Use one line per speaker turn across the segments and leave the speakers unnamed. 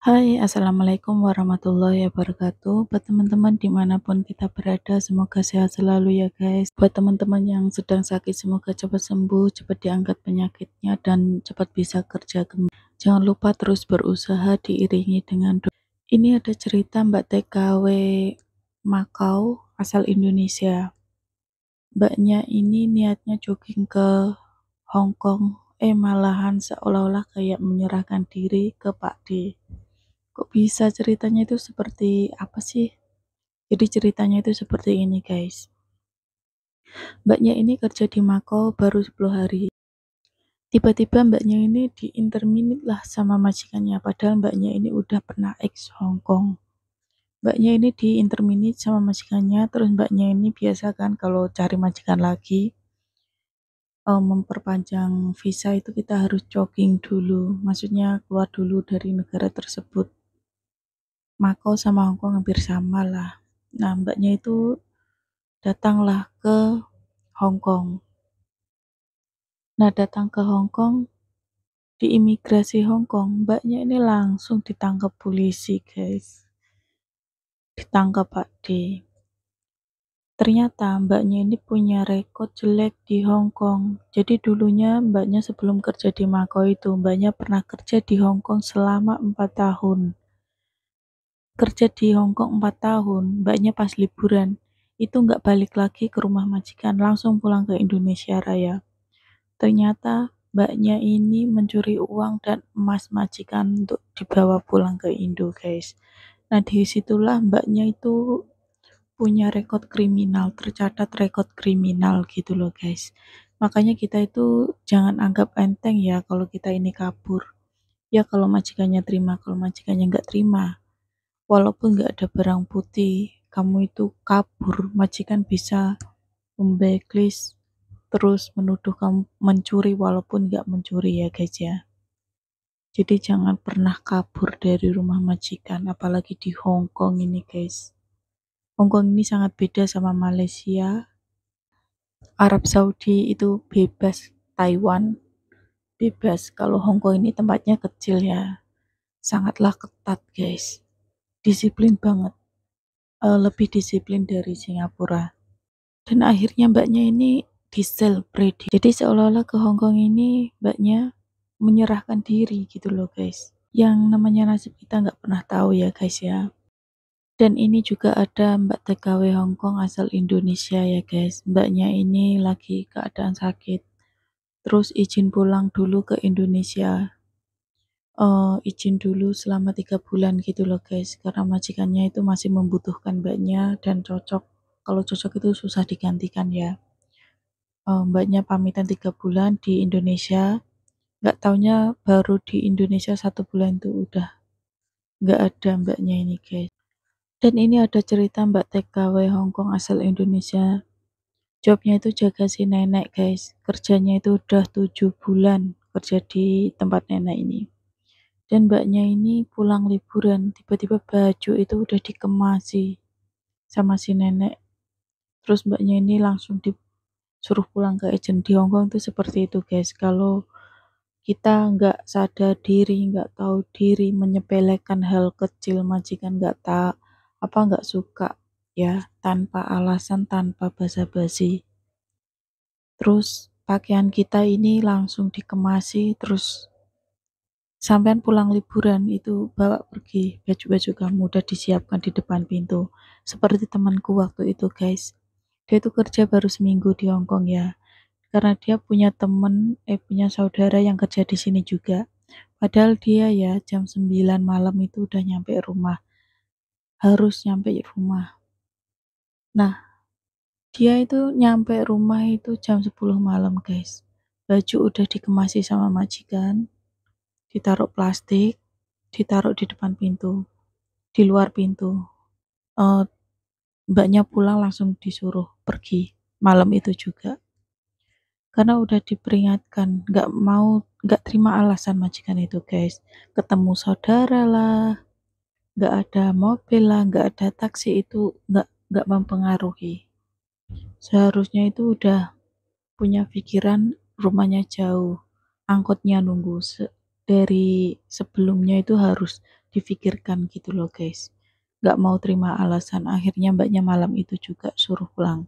Hai, Assalamualaikum warahmatullahi wabarakatuh. Buat teman-teman dimanapun kita berada, semoga sehat selalu ya guys. Buat teman-teman yang sedang sakit, semoga cepat sembuh, cepat diangkat penyakitnya, dan cepat bisa kerja kembali. Jangan lupa terus berusaha diiringi dengan doa. Ini ada cerita Mbak TKW Makau, asal Indonesia. Mbaknya ini niatnya jogging ke Hong Kong, malahan seolah-olah kayak menyerahkan diri ke Pak D. Kok bisa ceritanya itu seperti apa sih? Jadi ceritanya itu seperti ini guys. Mbaknya ini kerja di Makau baru 10 hari. Tiba-tiba mbaknya ini diinterminate lah sama majikannya. Padahal mbaknya ini udah pernah ex Hong Kong. Mbaknya ini diinterminate sama majikannya. Terus mbaknya ini biasa kan kalau cari majikan lagi, memperpanjang visa itu kita harus jogging dulu. Maksudnya keluar dulu dari negara tersebut. Makau sama Hong Kong hampir sama lah. Nah, mbaknya itu datanglah ke Hong Kong. Nah, datang ke Hong Kong, di imigrasi Hong Kong, mbaknya ini langsung ditangkap polisi, guys. Ditangkap Pak D. Ternyata mbaknya ini punya rekod jelek di Hong Kong. Jadi dulunya mbaknya sebelum kerja di Makau itu, mbaknya pernah kerja di Hong Kong selama 4 tahun. Kerja di Hong Kong 4 tahun, mbaknya pas liburan, itu nggak balik lagi ke rumah majikan, langsung pulang ke Indonesia Raya. Ternyata mbaknya ini mencuri uang dan emas majikan untuk dibawa pulang ke Indo, guys. Nah, disitulah mbaknya itu punya rekod kriminal, tercatat rekod kriminal gitu loh, guys. Makanya kita itu jangan anggap enteng ya kalau kita ini kabur. Ya kalau majikannya terima, kalau majikannya nggak terima, walaupun nggak ada barang putih, kamu itu kabur, majikan bisa memblacklist terus menuduh kamu mencuri walaupun nggak mencuri ya guys ya. Jadi jangan pernah kabur dari rumah majikan, apalagi di Hong Kong ini guys. Hong Kong ini sangat beda sama Malaysia, Arab Saudi itu bebas, Taiwan bebas. Kalau Hong Kong ini tempatnya kecil ya, sangatlah ketat guys. Disiplin banget, lebih disiplin dari Singapura. Dan akhirnya mbaknya ini disel predi. Jadi seolah-olah ke Hong Kong ini mbaknya menyerahkan diri gitu loh guys. Yang namanya nasib kita nggak pernah tahu ya guys ya. Dan ini juga ada Mbak TKW Hong Kong asal Indonesia ya guys. Mbaknya ini lagi keadaan sakit. Terus izin pulang dulu ke Indonesia. Izin dulu selama 3 bulan gitu loh guys. Karena majikannya itu masih membutuhkan mbaknya dan cocok. Kalau cocok itu susah digantikan ya. Mbaknya pamitan 3 bulan di Indonesia, nggak taunya baru di Indonesia 1 bulan itu udah nggak ada mbaknya ini guys. Dan ini ada cerita Mbak TKW Hong Kong asal Indonesia, jobnya itu jaga si nenek guys, kerjanya itu udah 7 bulan kerja di tempat nenek ini. Dan mbaknya ini pulang liburan, tiba-tiba baju itu udah dikemasi sama si nenek. Terus mbaknya ini langsung disuruh pulang ke agent. Di Hong Kong itu seperti itu guys. Kalau kita nggak sadar diri, nggak tahu diri, menyepelekan hal kecil, majikan nggak suka ya, tanpa alasan, tanpa basa-basi. Terus pakaian kita ini langsung dikemasi, terus sampean pulang liburan itu bawa pergi, baju-baju kamu udah disiapkan di depan pintu. Seperti temanku waktu itu guys. Dia itu kerja baru seminggu di Hong Kong ya. Karena dia punya punya saudara yang kerja di sini juga. Padahal dia ya jam 9 malam itu udah nyampe rumah. Harus nyampe rumah. Nah, dia itu nyampe rumah itu jam 10 malam, guys. Baju udah dikemasi sama majikan, ditaruh plastik, ditaruh di depan pintu, di luar pintu. Eh, Mbaknya pulang langsung disuruh pergi malam itu juga. Karena udah diperingatkan, nggak terima alasan majikan itu, guys. Ketemu saudara lah, nggak ada mobil lah, nggak ada taksi, itu nggak mempengaruhi. Seharusnya itu udah punya pikiran rumahnya jauh, angkotnya nunggu. dari sebelumnya itu harus difikirkan gitu loh guys. Gak mau terima alasan, akhirnya mbaknya malam itu juga suruh pulang,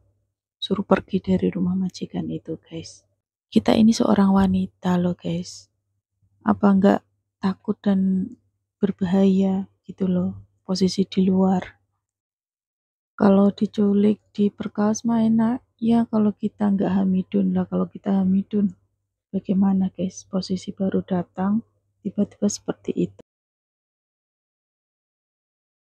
suruh pergi dari rumah majikan itu guys. Kita ini seorang wanita loh guys, apa nggak takut dan berbahaya gitu loh posisi di luar. Kalau diculik diperkaos mah enak ya, kalau kita nggak hamidun lah. Kalau kita hamidun bagaimana guys, posisi baru datang tiba-tiba seperti itu.